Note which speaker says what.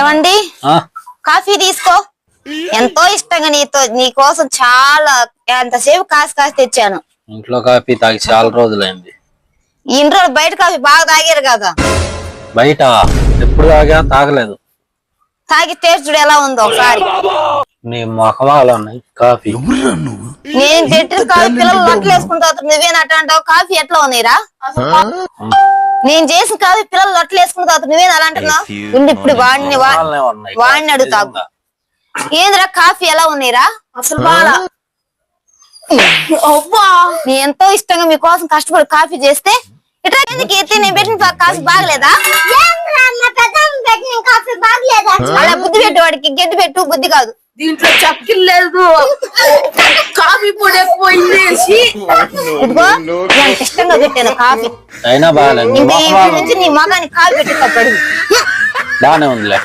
Speaker 1: ఏమండి కాఫీ తీసుకో. ఎంతో ఇష్టంగా నీ కోసం చాలా ఎంతసేపు కాసి తెచ్చాను.
Speaker 2: ఇంట్లో కాఫీ తాగి చాలా రోజులైంది.
Speaker 1: ఇంట్లో బయట కాఫీ బాగా తాగారు కదా.
Speaker 2: బయట ఎప్పుడు తాగలేదు.
Speaker 1: తాగి టేస్ట్ చూడు ఎలా ఉందో ఒకసారి.
Speaker 2: నీ మొఖమాలు ఉన్నాయి కాఫీ.
Speaker 1: నేను పెట్టిన కాఫీ పిల్లలు లొట్టలు వేసుకుని తాగుతారు, నువ్వేనట్టు అంటావు? కాఫీ ఎట్లా ఉన్నాయిరా? నేను చేసిన కాఫీ పిల్లలు లొట్టలు వేసుకుని తాగుతారు, నువ్వేనా అలా అంటున్నావు? ఇప్పుడు వాడిని అడుగుతావు. ఏందిరా కాఫీ ఎలా ఉన్నాయిరా? అసలు బాగా నేను ఎంతో ఇష్టంగా మీకోసం కష్టపడి కాఫీ చేస్తే ఇట్లా ఎందుకు నేను పెట్టిన కాఫీ బాగలేదా? అలా బుద్ధి పెట్టు, వాడికి గడ్డి పెట్టు, బుద్ధి కాదు.
Speaker 3: దీంట్లో చక్కెర లేదు, కాఫీ పొడి ఎక్కువైంది.
Speaker 1: ఇదిగో ఎంత ఇష్టంగా పెట్టాను కాఫీ.
Speaker 2: అయినా బాగాలేదు.
Speaker 1: నుంచి నీ మగానికి కాఫీ పెట్టి తప్పడు.
Speaker 2: బాగానే ఉందిలే.